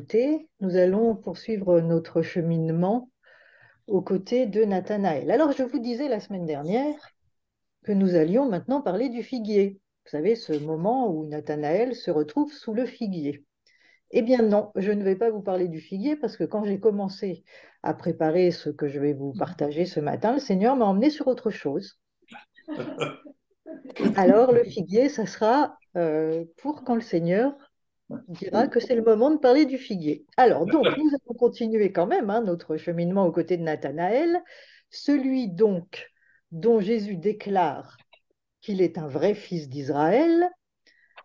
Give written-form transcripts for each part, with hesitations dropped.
écouté, nous allons poursuivre notre cheminement aux côtés de Nathanaël. Alors, je vous disais la semaine dernière que nous allions maintenant parler du figuier. Vous savez, ce moment où Nathanaël se retrouve sous le figuier. Eh bien non, je ne vais pas vous parler du figuier parce que quand j'ai commencé à préparer ce que je vais vous partager ce matin, le Seigneur m'a emmené sur autre chose. Alors, le figuier, ça sera pour quand le Seigneur dira que c'est le moment de parler du figuier. Alors, donc, nous allons continuer quand même notre cheminement aux côtés de Nathanaël, celui donc dont Jésus déclare qu'il est un vrai fils d'Israël.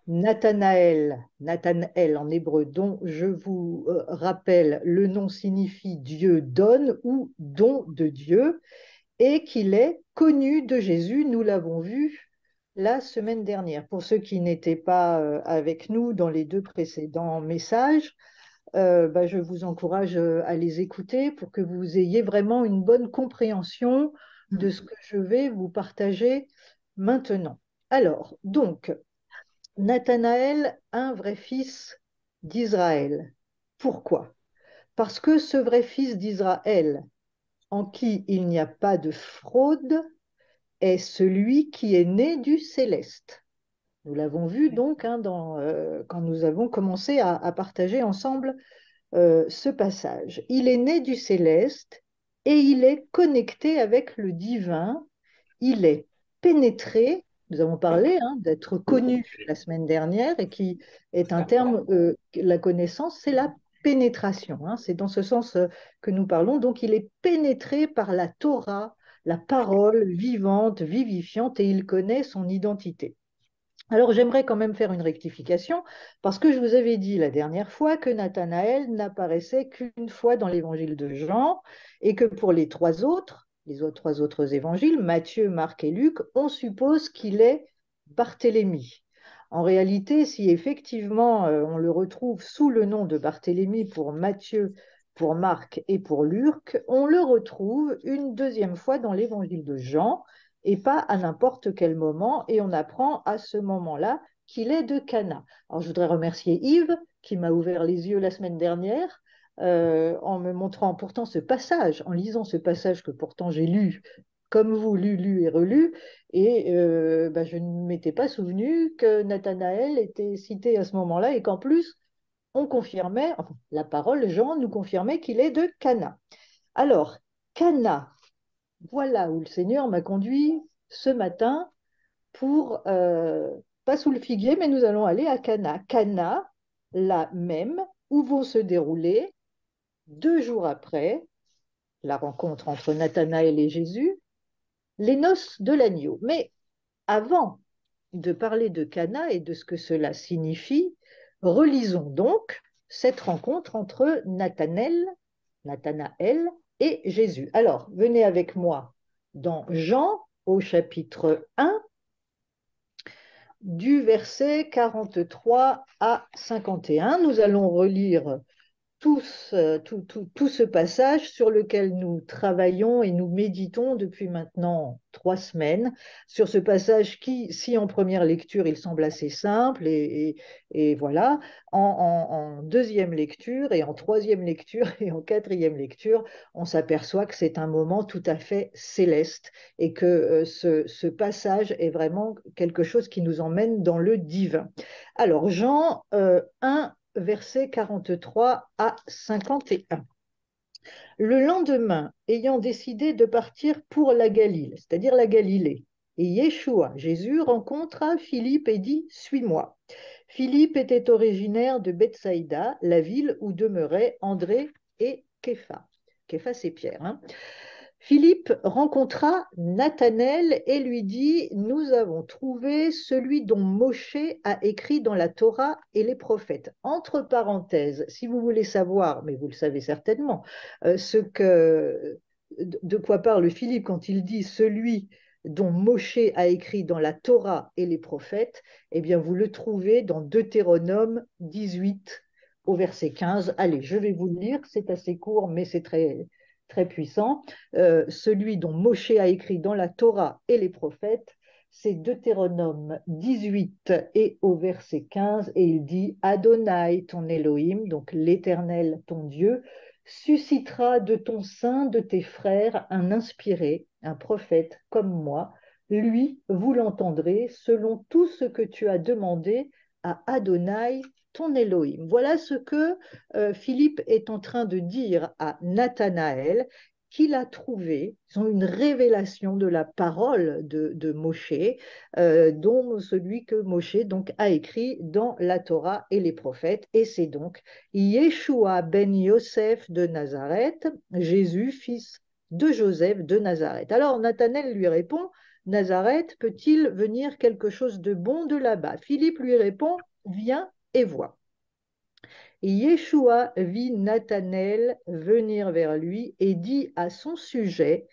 Nathanaël en hébreu, dont je vous rappelle, le nom signifie Dieu donne ou don de Dieu, et qu'il est connu de Jésus, nous l'avons vu la semaine dernière. Pour ceux qui n'étaient pas avec nous dans les deux précédents messages, je vous encourage à les écouter pour que vous ayez vraiment une bonne compréhension de ce que je vais vous partager maintenant. Alors, donc, Nathanaël, un vrai fils d'Israël. Pourquoi? Parce que ce vrai fils d'Israël, en qui il n'y a pas de fraude, est celui qui est né du céleste. Nous l'avons vu donc quand nous avons commencé à partager ensemble ce passage. Il est né du céleste et il est connecté avec le divin, il est pénétré, nous avons parlé d'être connu la semaine dernière et qui est un terme, la connaissance, c'est la pénétration, c'est dans ce sens que nous parlons, donc il est pénétré par la Torah, la parole vivante, vivifiante, et il connaît son identité. Alors j'aimerais quand même faire une rectification parce que je vous avais dit la dernière fois que Nathanaël n'apparaissait qu'une fois dans l'évangile de Jean et que pour trois autres évangiles, Matthieu, Marc et Luc, on suppose qu'il est Barthélemy. En réalité, si effectivement on le retrouve sous le nom de Barthélemy pour Matthieu, pour Marc et pour Luc, on le retrouve une deuxième fois dans l'évangile de Jean et pas à n'importe quel moment, et on apprend à ce moment-là qu'il est de Cana. Alors je voudrais remercier Yves qui m'a ouvert les yeux la semaine dernière en me montrant pourtant ce passage, en lisant ce passage que pourtant j'ai lu, comme vous, lu et relu, et je ne m'étais pas souvenu que Nathanaël était cité à ce moment-là et qu'en plus on confirmait, enfin, la parole Jean nous confirmait qu'il est de Cana. Alors, Cana, voilà où le Seigneur m'a conduit ce matin pour, pas sous le figuier, mais nous allons aller à Cana. Cana, là même, où vont se dérouler, 2 jours après la rencontre entre Nathanaël et Jésus, les noces de l'agneau. Mais avant de parler de Cana et de ce que cela signifie, relisons donc cette rencontre entre Nathanaël et Jésus. Alors, venez avec moi dans Jean au chapitre 1, du verset 43 à 51. Nous allons relire tout ce passage sur lequel nous travaillons et nous méditons depuis maintenant 3 semaines, sur ce passage qui, si en première lecture, il semble assez simple, et voilà, en deuxième lecture et en troisième lecture et en quatrième lecture, on s'aperçoit que c'est un moment tout à fait céleste et que ce passage est vraiment quelque chose qui nous emmène dans le divin. Alors, Jean 1, versets 43 à 51. Le lendemain, ayant décidé de partir pour la Galile, c'est-à-dire la Galilée, et Yeshua, Jésus, rencontra Philippe et dit, suis-moi. Philippe était originaire de Bethsaïda, la ville où demeuraient André et Képha. Képha, c'est Pierre. Philippe rencontra Nathanaël et lui dit, nous avons trouvé celui dont Moshe a écrit dans la Torah et les prophètes. Entre parenthèses, si vous voulez savoir, mais vous le savez certainement, de quoi parle Philippe quand il dit celui dont Moshe a écrit dans la Torah et les prophètes, eh bien vous le trouvez dans Deutéronome 18 au verset 15. Allez, je vais vous le lire, c'est assez court, mais c'est très puissant. Celui dont Moshe a écrit dans la Torah et les prophètes, c'est Deutéronome 18 et au verset 15, et il dit, Adonai, ton Elohim, donc l'Éternel, ton Dieu, suscitera de ton sein, de tes frères, un inspiré, un prophète comme moi. Lui, vous l'entendrez selon tout ce que tu as demandé à Adonai, ton Elohim. Voilà ce que Philippe est en train de dire à Nathanaël, qu'il a trouvé, ils ont une révélation de la parole de Moshe, dont celui que Moshe donc, a écrit dans la Torah et les prophètes, et c'est donc Yeshua ben Yosef de Nazareth, Jésus, fils de Joseph de Nazareth. Alors Nathanaël lui répond, Nazareth, peut-il venir quelque chose de bon de là-bas? Philippe lui répond, viens et vois. Yeshua vit Nathanaël venir vers lui et dit à son sujet,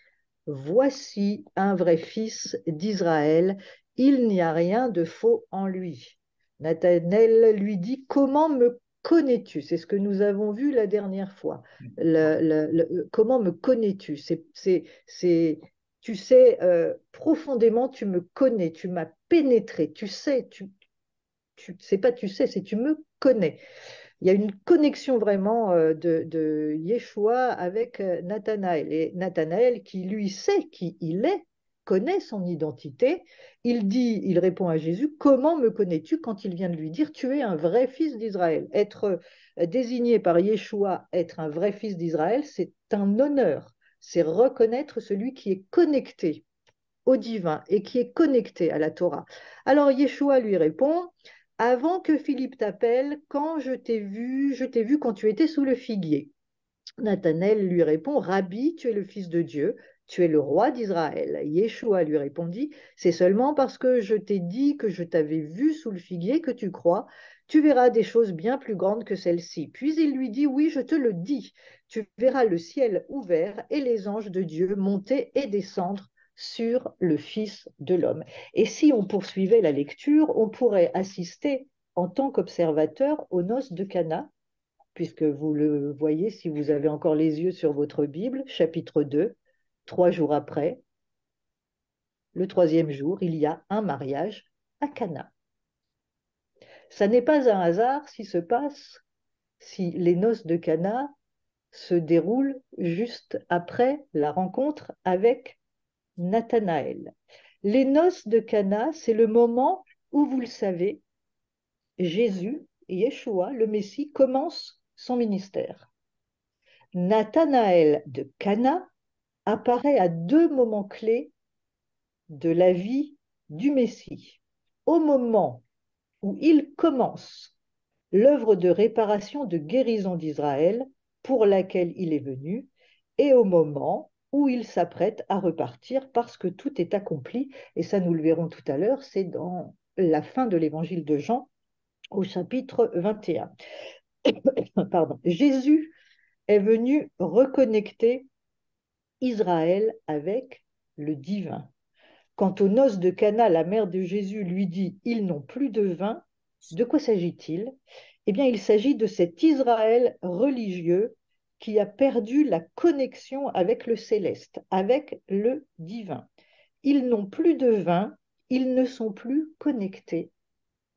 voici un vrai fils d'Israël, il n'y a rien de faux en lui. Nathanaël lui dit, comment me connais-tu? C'est ce que nous avons vu la dernière fois. Comment me connais-tu? Tu sais, profondément, tu me connais, tu m'as pénétré, tu sais, c'est pas tu sais, c'est tu me connais. Il y a une connexion vraiment de Yeshua avec Nathanaël. Et Nathanaël, qui lui sait qui il est, connaît son identité, il répond à Jésus, comment me connais-tu quand il vient de lui dire, tu es un vrai fils d'Israël. Être désigné par Yeshua, être un vrai fils d'Israël, c'est un honneur. C'est reconnaître celui qui est connecté au divin et qui est connecté à la Torah. Alors Yeshua lui répond, avant que Philippe t'appelle, quand je t'ai vu quand tu étais sous le figuier. Nathanaël lui répond, Rabbi, tu es le Fils de Dieu, tu es le roi d'Israël. Yeshua lui répondit, c'est seulement parce que je t'ai dit que je t'avais vu sous le figuier que tu crois, tu verras des choses bien plus grandes que celles-ci. Puis il lui dit, oui, je te le dis, tu verras le ciel ouvert et les anges de Dieu monter et descendre sur le Fils de l'homme. Et si on poursuivait la lecture, on pourrait assister en tant qu'observateur aux noces de Cana, puisque vous le voyez si vous avez encore les yeux sur votre Bible, chapitre 2, 3 jours après, le troisième jour, il y a un mariage à Cana. Ça n'est pas un hasard si les noces de Cana se déroulent juste après la rencontre avec Nathanaël. Les noces de Cana, c'est le moment où, vous le savez, Jésus, Yeshua, le Messie, commence son ministère. Nathanaël de Cana apparaît à deux moments clés de la vie du Messie. Au moment où il commence l'œuvre de réparation, de guérison d'Israël pour laquelle il est venu, et au moment où il s'apprête à repartir parce que tout est accompli, et ça nous le verrons tout à l'heure, c'est dans la fin de l'évangile de Jean au chapitre 21. Pardon. Jésus est venu reconnecter Israël avec le divin. Quant aux noces de Cana, la mère de Jésus lui dit, ils n'ont plus de vin. De quoi s'agit-il? Eh bien, il s'agit de cet Israël religieux qui a perdu la connexion avec le céleste, avec le divin. Ils n'ont plus de vin, ils ne sont plus connectés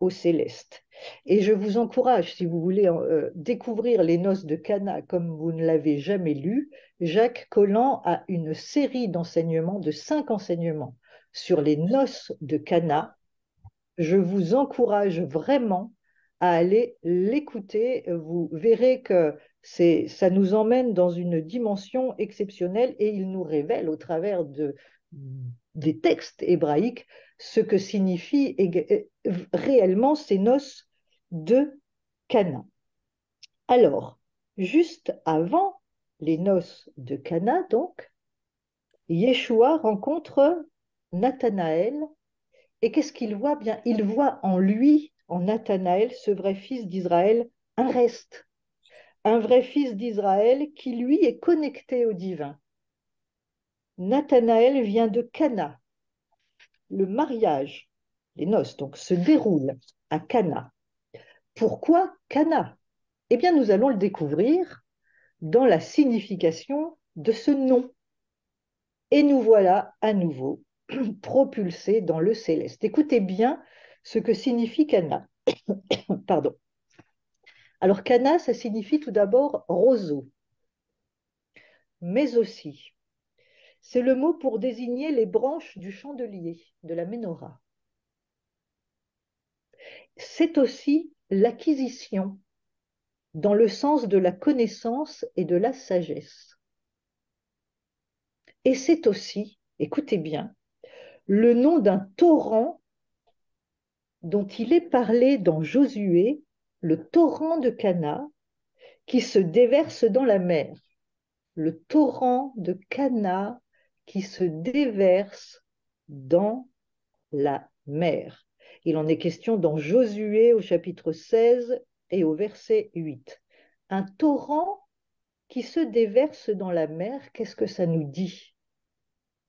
au céleste. Et je vous encourage, si vous voulez découvrir les noces de Cana comme vous ne l'avez jamais lu, Jacques Colland a une série d'enseignements, de 5 enseignements sur les noces de Cana. Je vous encourage vraiment à aller l'écouter. Vous verrez que ça nous emmène dans une dimension exceptionnelle et il nous révèle au travers des textes hébraïques ce que signifient réellement ces noces de Cana. Alors, juste avant les noces de Cana, donc, Yeshua rencontre Nathanaël et qu'est-ce qu'il voit? Bien, il voit en lui, en Nathanaël, ce vrai fils d'Israël, un reste, un vrai fils d'Israël qui, lui, est connecté au divin. Nathanaël vient de Cana. Le mariage, les noces, donc, se déroulent à Cana. Pourquoi Cana? Eh bien, nous allons le découvrir dans la signification de ce nom. Et nous voilà à nouveau propulsé dans le céleste. Écoutez bien ce que signifie Cana. Pardon. Alors Cana, ça signifie tout d'abord roseau, mais aussi, c'est le mot pour désigner les branches du chandelier, de la menorah. C'est aussi l'acquisition dans le sens de la connaissance et de la sagesse. Et c'est aussi, écoutez bien, le nom d'un torrent dont il est parlé dans Josué, le torrent de Cana, qui se déverse dans la mer. Le torrent de Cana qui se déverse dans la mer. Il en est question dans Josué au chapitre 16 et au verset 8. Un torrent qui se déverse dans la mer, qu'est-ce que ça nous dit?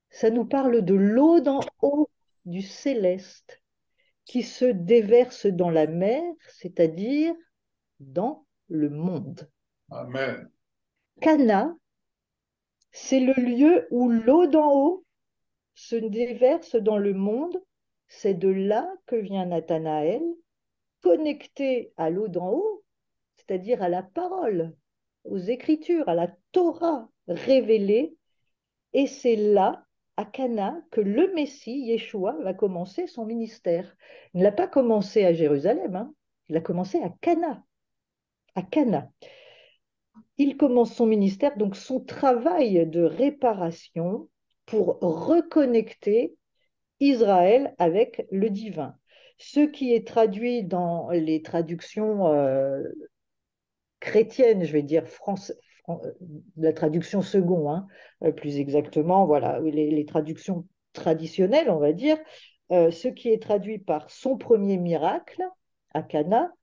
Ça nous parle de l'eau d'en haut, du céleste, qui se déverse dans la mer, c'est-à-dire dans le monde. Amen. Cana, c'est le lieu où l'eau d'en haut se déverse dans le monde. C'est de là que vient Nathanaël, connecté à l'eau d'en haut, c'est-à-dire à la parole, aux Écritures, à la Torah révélée. Et c'est là, à Cana, que le Messie, Yeshua, va commencer son ministère. Il ne l'a pas commencé à Jérusalem, hein. Il a commencé à Cana. À Cana. Il commence son ministère, donc son travail de réparation pour reconnecter Israël avec le divin. Ce qui est traduit dans les traductions chrétiennes, je vais dire la traduction second, hein, plus exactement, voilà, les traductions traditionnelles, on va dire, ce qui est traduit par son premier miracle à Cana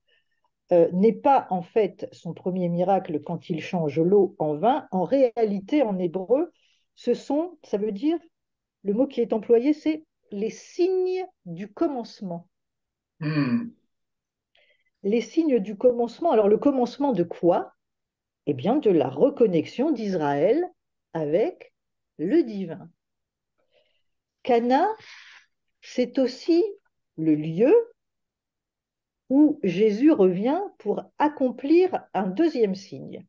n'est pas en fait son premier miracle quand il change l'eau en vin. En réalité, en hébreu, ça veut dire, le mot qui est employé, c'est les signes du commencement. Hmm. Les signes du commencement. Alors, le commencement de quoi? Eh bien, de la reconnexion d'Israël avec le divin. Cana, c'est aussi le lieu où Jésus revient pour accomplir un deuxième signe.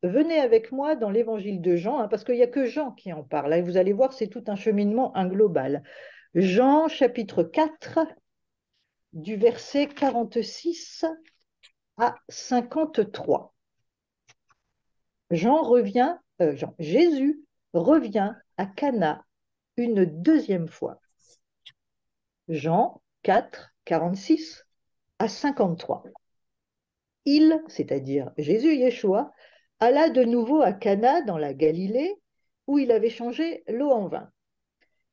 Venez avec moi dans l'évangile de Jean, hein, parce qu'il n'y a que Jean qui en parle. Hein, et vous allez voir, c'est tout un cheminement, un global. Jean chapitre 4, du verset 46 à 53. Jésus revient à Cana une deuxième fois. Jean 4, 46 à 53. Il, c'est-à-dire Jésus Yeshua, alla de nouveau à Cana dans la Galilée, où il avait changé l'eau en vin.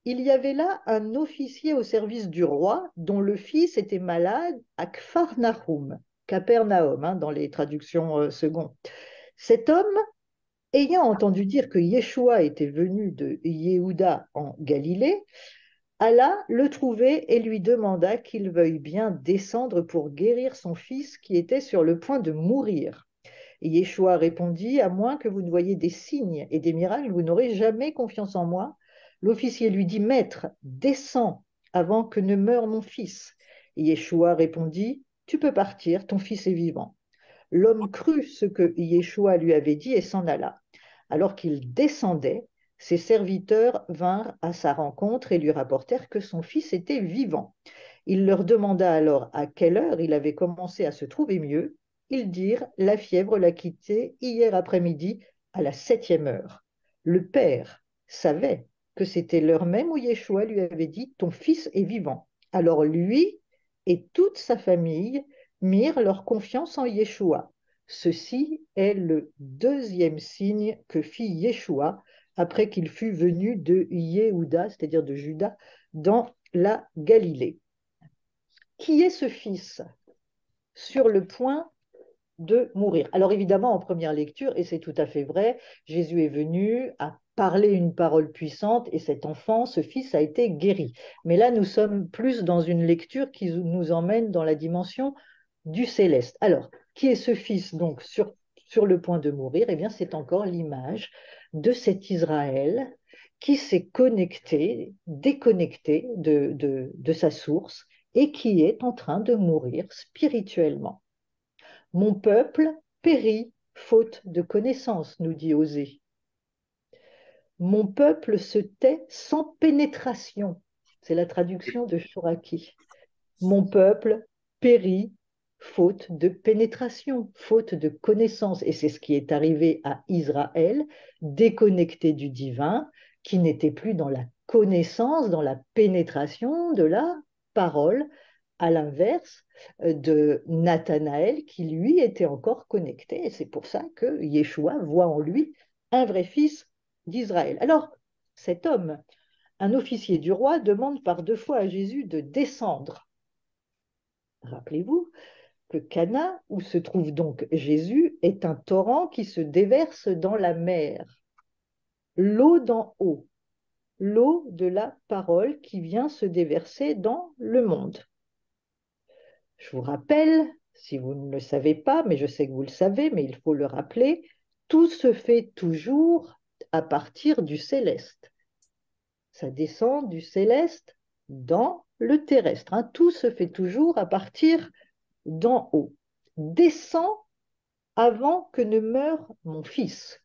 Il y avait là un officier au service du roi dont le fils était malade à Kfar-Nahum, Capernaum, hein, dans les traductions secondes. Cet homme, ayant entendu dire que Yeshua était venu de Yehuda en Galilée, alla le trouver et lui demanda qu'il veuille bien descendre pour guérir son fils qui était sur le point de mourir. Et Yeshua répondit, à moins que vous ne voyiez des signes et des miracles, vous n'aurez jamais confiance en moi. L'officier lui dit, Maître, descends avant que ne meure mon fils. Et Yeshua répondit, tu peux partir, ton fils est vivant. L'homme crut ce que Yeshua lui avait dit et s'en alla. Alors qu'il descendait, ses serviteurs vinrent à sa rencontre et lui rapportèrent que son fils était vivant. Il leur demanda alors à quelle heure il avait commencé à se trouver mieux. Ils dirent, la fièvre l'a quitté hier après-midi à la 7e heure. Le père savait que c'était l'heure même où Yeshua lui avait dit, ton fils est vivant. Alors lui et toute sa famille mirent leur confiance en Yeshua. Ceci est le deuxième signe que fit Yeshua après qu'il fut venu de Yehuda, c'est-à-dire de Juda, dans la Galilée. Qui est ce fils sur le point de mourir? Alors évidemment, en première lecture, et c'est tout à fait vrai, Jésus est venu à parler une parole puissante et cet enfant, ce fils, a été guéri. Mais là, nous sommes plus dans une lecture qui nous emmène dans la dimension du céleste. Alors, qui est ce fils donc sur le point de mourir? Eh bien, c'est encore l'image de cet Israël qui s'est connecté, déconnecté de sa source et qui est en train de mourir spirituellement. Mon peuple périt faute de connaissance, nous dit Osée. Mon peuple se tait sans pénétration. C'est la traduction de Chouraki. Mon peuple périt faute de pénétration, faute de connaissance. Et c'est ce qui est arrivé à Israël, déconnecté du divin, qui n'était plus dans la connaissance, dans la pénétration de la parole, à l'inverse de Nathanaël, qui lui était encore connecté. Et c'est pour ça que Yeshua voit en lui un vrai fils d'Israël. Alors, cet homme, un officier du roi, demande par 2 fois à Jésus de descendre. Rappelez-vous que Cana, où se trouve donc Jésus, est un torrent qui se déverse dans la mer. L'eau d'en haut, l'eau de la parole qui vient se déverser dans le monde. Je vous rappelle, si vous ne le savez pas, mais je sais que vous le savez, mais il faut le rappeler, tout se fait toujours à partir du céleste. Ça descend du céleste dans le terrestre, hein. Tout se fait toujours à partir d'en haut. Descends avant que ne meure mon fils.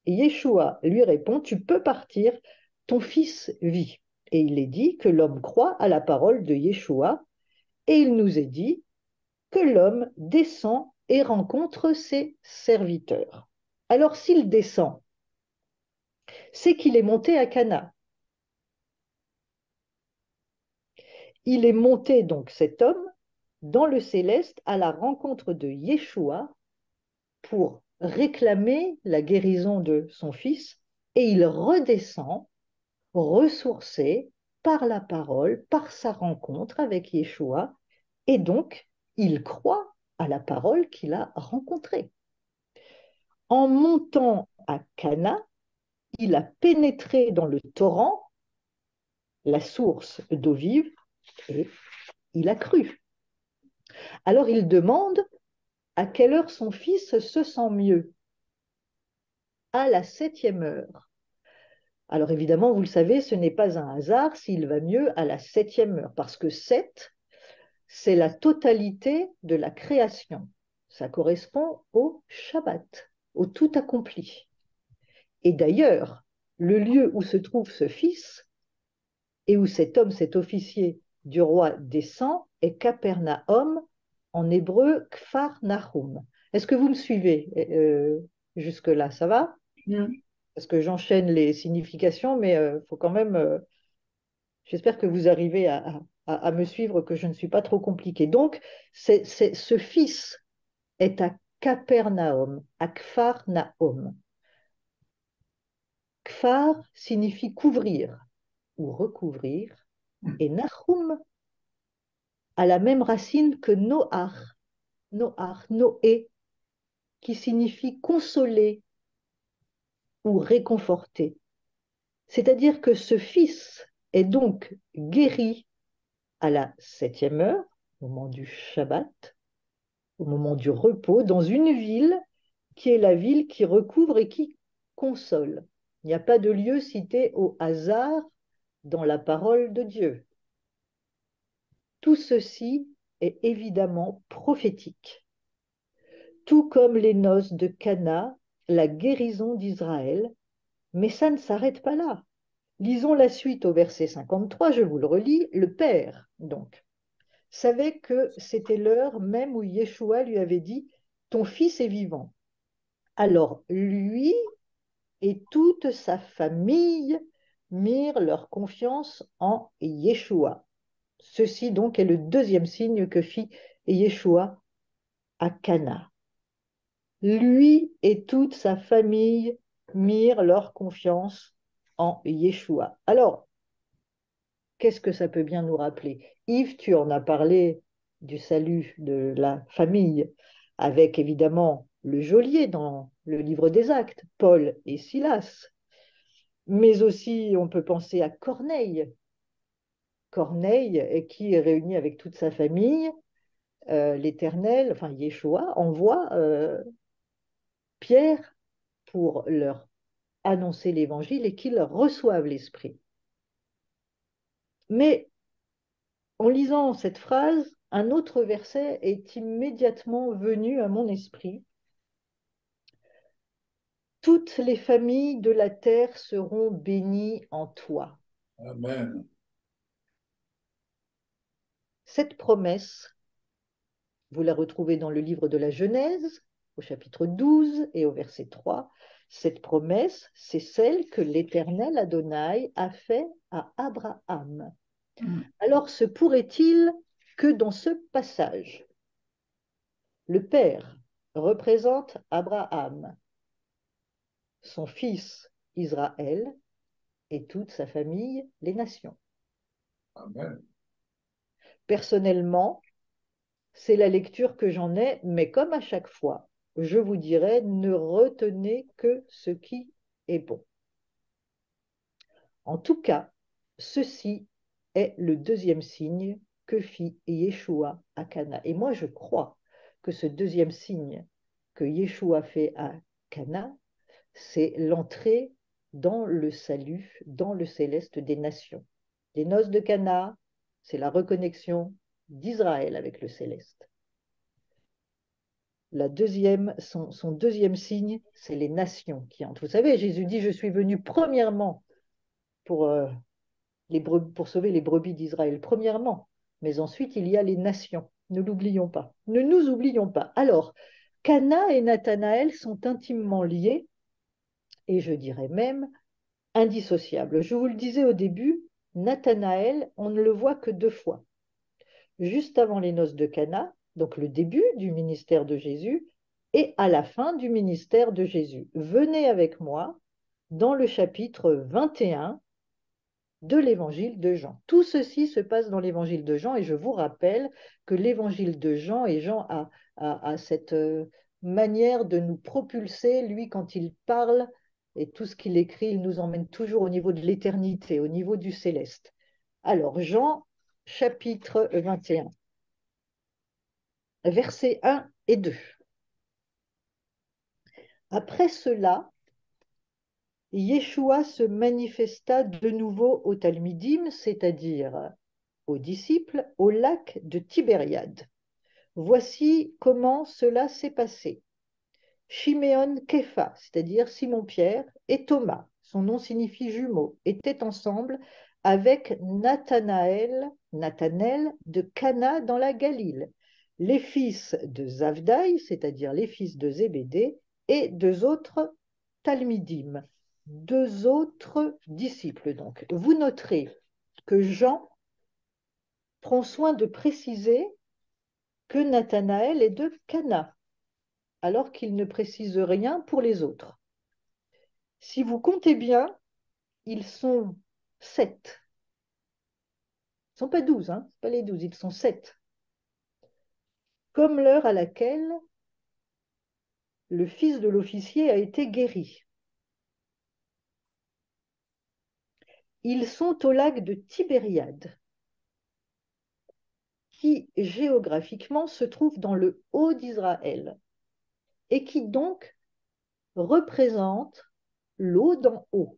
Et Yeshua lui répond, tu peux partir, ton fils vit. Et il est dit que l'homme croit à la parole de Yeshua, et il nous est dit que l'homme descend et rencontre ses serviteurs. Alors s'il descend, c'est qu'il est monté à Cana. Il est monté donc cet homme dans le céleste à la rencontre de Yeshua pour réclamer la guérison de son fils et il redescend ressourcé par la parole, par sa rencontre avec Yeshua et donc il croit à la parole qu'il a rencontrée. En montant à Cana, il a pénétré dans le torrent, la source d'eau vive, et il a cru. Alors il demande à quelle heure son fils se sent mieux. À la 7e heure. Alors évidemment, vous le savez, ce n'est pas un hasard s'il va mieux à la 7e heure, parce que 7, c'est la totalité de la création. Ça correspond au Shabbat, au tout accompli. Et d'ailleurs, le lieu où se trouve ce fils et où cet homme, cet officier du roi descend est Capernaum, en hébreu Kfar Nahum. Est-ce que vous me suivez jusque-là? Ça va? mm, Parce que j'enchaîne les significations, mais faut quand même. J'espère que vous arrivez à me suivre, que je ne suis pas trop compliquée. Donc, ce fils est à Capernaum, à Kfar Nahum. Kfar signifie couvrir ou recouvrir, et Nahum a la même racine que Noach, Noach, Noé, qui signifie consoler ou réconforter. C'est-à-dire que ce fils est donc guéri à la 7e heure, au moment du Shabbat, au moment du repos, dans une ville qui est la ville qui recouvre et qui console. Il n'y a pas de lieu cité au hasard dans la parole de Dieu. Tout ceci est évidemment prophétique. Tout comme les noces de Cana, la guérison d'Israël, mais ça ne s'arrête pas là. Lisons la suite au verset 53, je vous le relis. Le Père, donc, savait que c'était l'heure même où Yeshua lui avait dit, ton fils est vivant. Alors lui et toute sa famille mirent leur confiance en Yeshua. Ceci donc est le deuxième signe que fit Yeshua à Cana. Lui et toute sa famille mirent leur confiance en Yeshua. Alors, qu'est-ce que ça peut bien nous rappeler? Yves, tu en as parlé du salut de la famille, avec évidemment le geôlier dans le livre des Actes, Paul et Silas. Mais aussi, on peut penser à Corneille. Corneille, qui est réuni avec toute sa famille, l'Éternel, enfin Yeshua, envoie Pierre pour leur annoncer l'évangile et qu'ils reçoivent l'Esprit. Mais en lisant cette phrase, un autre verset est immédiatement venu à mon esprit. Toutes les familles de la terre seront bénies en toi. Amen. Cette promesse, vous la retrouvez dans le livre de la Genèse, au chapitre 12 et au verset 3. Cette promesse, c'est celle que l'Éternel Adonai a fait à Abraham. Alors se pourrait-il que dans ce passage, le Père représente Abraham, son fils Israël et toute sa famille, les nations. Amen. Personnellement, c'est la lecture que j'en ai, mais comme à chaque fois, je vous dirais, ne retenez que ce qui est bon. En tout cas, ceci est le deuxième signe que fit Yeshua à Cana. Et moi, je crois que ce deuxième signe que Yeshua fait à Cana, c'est l'entrée dans le salut, dans le céleste des nations. Les noces de Cana, c'est la reconnexion d'Israël avec le céleste. Son deuxième signe, c'est les nations qui entrent. Vous savez, Jésus dit, je suis venu premièrement pour, pour sauver les brebis d'Israël, premièrement, mais ensuite il y a les nations. Ne l'oublions pas. Ne nous oublions pas. Alors, Cana et Nathanaël sont intimement liés, et je dirais même indissociables. Je vous le disais au début, Nathanaël, on ne le voit que 2 fois. Juste avant les noces de Cana, donc le début du ministère de Jésus, et à la fin du ministère de Jésus. Venez avec moi dans le chapitre 21 de l'évangile de Jean. Tout ceci se passe dans l'évangile de Jean et je vous rappelle que l'évangile de Jean, et Jean a cette manière de nous propulser, lui quand il parle et tout ce qu'il écrit, il nous emmène toujours au niveau de l'éternité, au niveau du céleste. Alors Jean chapitre 21, versets 1 et 2. Après cela, Yeshua se manifesta de nouveau aux Talmidim, c'est-à-dire aux disciples, au lac de Tibériade. Voici comment cela s'est passé. Shiméon Képha, c'est-à-dire Simon-Pierre, et Thomas, son nom signifie jumeau, étaient ensemble avec Nathanaël de Cana dans la Galile, les fils de Zavdaï, c'est-à-dire les fils de Zébédée, et 2 autres Talmidim, 2 autres disciples donc. Vous noterez que Jean prend soin de préciser que Nathanaël est de Cana, alors qu'il ne précise rien pour les autres. Si vous comptez bien, ils sont 7. Ils ne sont pas 12, hein, pas les 12, ils sont 7. Comme l'heure à laquelle le fils de l'officier a été guéri. Ils sont au lac de Tibériade, qui géographiquement se trouve dans le haut d'Israël et qui donc représente l'eau d'en haut.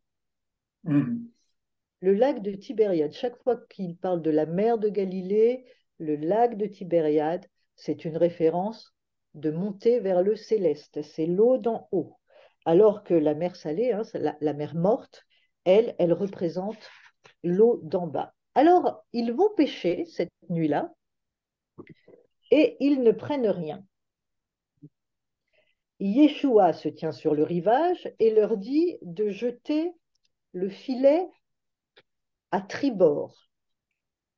Le lac de Tibériade, chaque fois qu'il parle de la mer de Galilée, le lac de Tibériade, c'est une référence de monter vers le céleste, c'est l'eau d'en haut. Alors que la mer salée, hein, la mer morte, elle représente l'eau d'en bas. Alors, ils vont pêcher cette nuit-là et ils ne prennent rien. Yeshua se tient sur le rivage et leur dit de jeter le filet à tribord,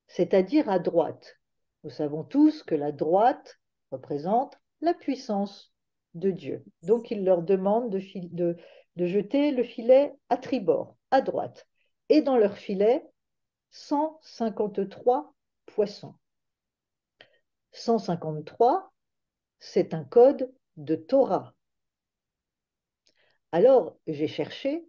c'est-à-dire à droite. Nous savons tous que la droite représente la puissance de Dieu. Donc il leur demande de jeter le filet à tribord, à droite. Et dans leur filet, 153 poissons. 153, c'est un code de Torah. Alors j'ai cherché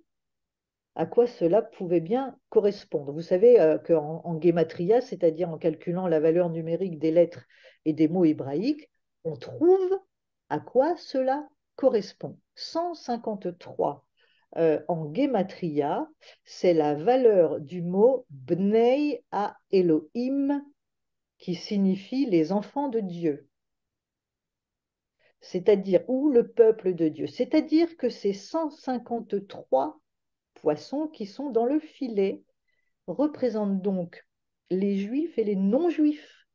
à quoi cela pouvait bien correspondre. Vous savez qu'en guématria, c'est-à-dire en calculant la valeur numérique des lettres et des mots hébraïques, on trouve à quoi cela correspond. 153. en gematria, c'est la valeur du mot Bnei à Elohim, qui signifie les enfants de Dieu, c'est-à-dire, ou le peuple de Dieu. C'est-à-dire que ces 153 poissons qui sont dans le filet représentent donc les juifs et les non-juifs,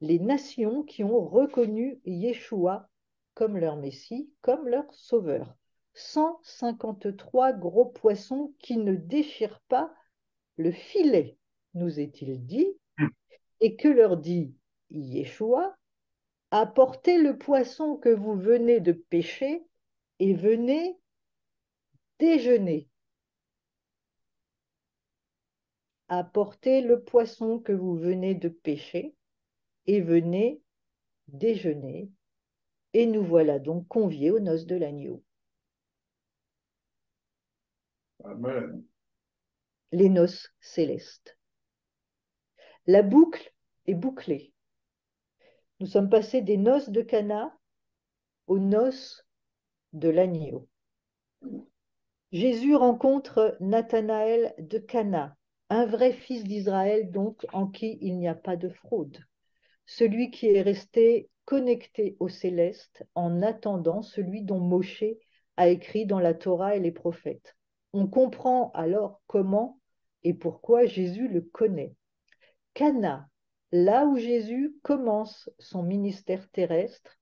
les nations qui ont reconnu Yeshua comme leur Messie, comme leur sauveur. 153 gros poissons qui ne déchirent pas le filet, nous est-il dit, et que leur dit Yeshua, apportez le poisson que vous venez de pêcher et venez déjeuner. Apportez le poisson que vous venez de pêcher et venez déjeuner. Et nous voilà donc conviés aux noces de l'agneau. Amen. Les noces célestes. La boucle est bouclée. Nous sommes passés des noces de Cana aux noces de l'agneau. Jésus rencontre Nathanaël de Cana, un vrai fils d'Israël donc en qui il n'y a pas de fraude, celui qui est resté connecté au céleste en attendant celui dont Moshe a écrit dans la Torah et les prophètes. On comprend alors comment et pourquoi Jésus le connaît. Cana, là où Jésus commence son ministère terrestre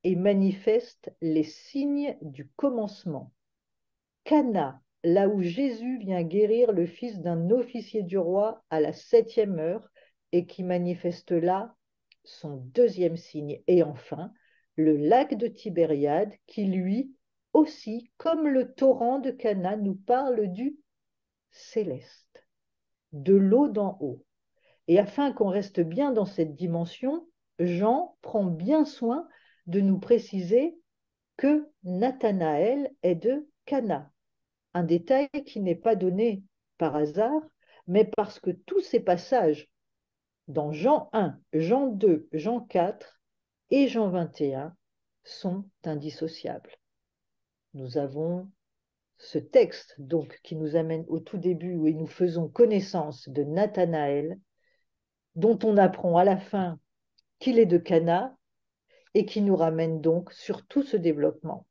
et manifeste les signes du commencement. Cana, là où Jésus vient guérir le fils d'un officier du roi à la 7e heure et qui manifeste là son deuxième signe. Et enfin, le lac de Tibériade qui, lui aussi, comme le torrent de Cana, nous parle du céleste, de l'eau d'en haut. Et afin qu'on reste bien dans cette dimension, Jean prend bien soin de nous préciser que Nathanaël est de Cana. Un détail qui n'est pas donné par hasard, mais parce que tous ces passages dans Jean 1, Jean 2, Jean 4 et Jean 21 sont indissociables. Nous avons ce texte donc qui nous amène au tout début où nous faisons connaissance de Nathanaël, dont on apprend à la fin qu'il est de Cana et qui nous ramène donc sur tout ce développement.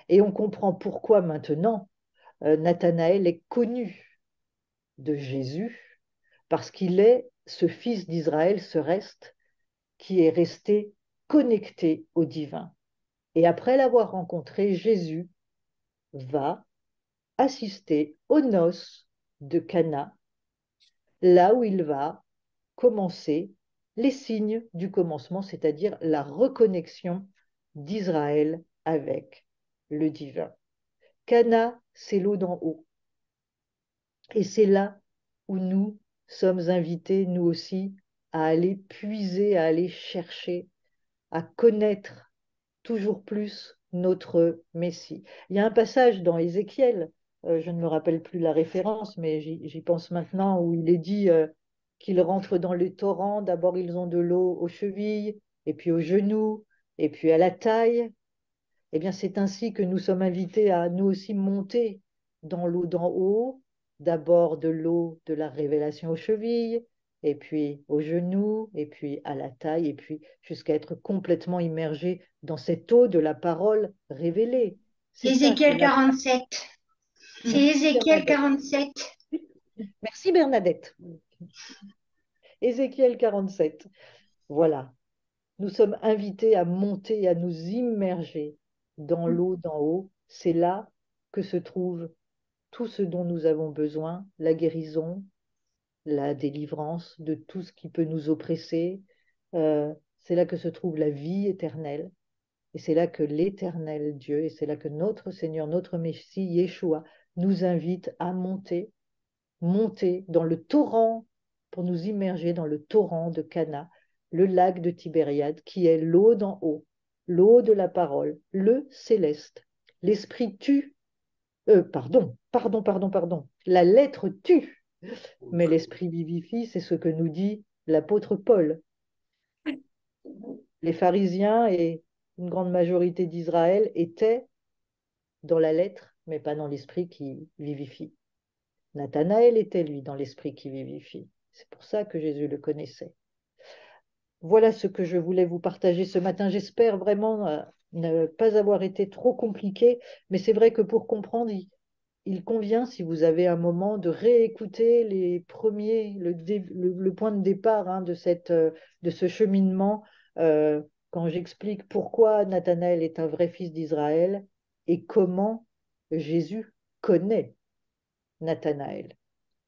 Et on comprend pourquoi maintenant Nathanaël est connu de Jésus, parce qu'il est ce fils d'Israël, ce reste, qui est resté connecté au divin. Et après l'avoir rencontré, Jésus va assister aux noces de Cana, là où il va commencer les signes du commencement, c'est-à-dire la reconnexion d'Israël avec le divin. Cana, c'est l'eau d'en haut. Et c'est là où nous sommes invités, nous aussi, à aller puiser, à aller chercher, à connaître toujours plus notre Messie. Il y a un passage dans Ézéchiel, je ne me rappelle plus la référence, mais j'y pense maintenant, où il est dit qu'ils rentrent dans le torrent. D'abord, ils ont de l'eau aux chevilles, et puis aux genoux, et puis à la taille. Eh bien, c'est ainsi que nous sommes invités à nous aussi monter dans l'eau d'en haut, d'abord de l'eau de la révélation aux chevilles, et puis aux genoux, et puis à la taille, et puis jusqu'à être complètement immergé dans cette eau de la parole révélée. C'est ça, c'est Ézéchiel la... 47. C'est Merci Ézéchiel Bernadette. 47. Merci Bernadette. Ézéchiel 47. Voilà. Nous sommes invités à monter, à nous immerger dans l'eau d'en haut. C'est là que se trouve tout ce dont nous avons besoin, la guérison, la délivrance de tout ce qui peut nous oppresser. C'est là que se trouve la vie éternelle. Et c'est là que l'éternel Dieu, et c'est là que notre Seigneur, notre Messie, Yeshua, nous invite à monter, monter dans le torrent, pour nous immerger dans le torrent de Cana, le lac de Tibériade, qui est l'eau d'en haut, l'eau de la parole, le céleste. L'esprit tue, pardon. La lettre tue, mais l'esprit vivifie, c'est ce que nous dit l'apôtre Paul. Les pharisiens et une grande majorité d'Israël étaient dans la lettre mais pas dans l'esprit qui vivifie. Nathanaël était, lui, dans l'esprit qui vivifie. C'est pour ça que Jésus le connaissait. Voilà ce que je voulais vous partager ce matin. J'espère vraiment ne pas avoir été trop compliqué, mais c'est vrai que pour comprendre, il convient, si vous avez un moment, de réécouter les premiers, le point de départ hein, de ce cheminement, quand j'explique pourquoi Nathanaël est un vrai fils d'Israël et comment Jésus connaît Nathanaël.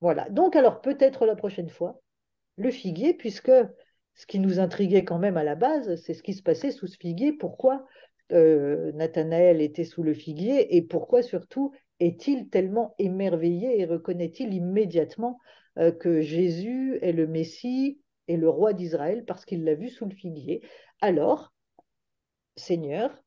Voilà. Donc, alors, peut-être la prochaine fois, le figuier, puisque ce qui nous intriguait quand même à la base, c'est ce qui se passait sous ce figuier, pourquoi Nathanaël était sous le figuier et pourquoi surtout est-il tellement émerveillé et reconnaît-il immédiatement que Jésus est le Messie et le roi d'Israël parce qu'il l'a vu sous le figuier. Alors, Seigneur,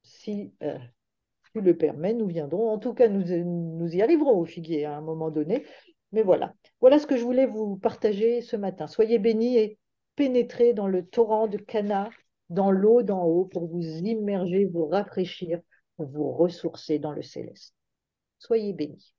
si tu le permets, nous viendrons. En tout cas, nous y arriverons au figuier à un moment donné. Mais voilà. Voilà ce que je voulais vous partager ce matin. Soyez bénis et pénétrez dans le torrent de Cana, dans l'eau d'en haut, pour vous immerger, vous rafraîchir, vous ressourcer dans le céleste. Soyez bénis.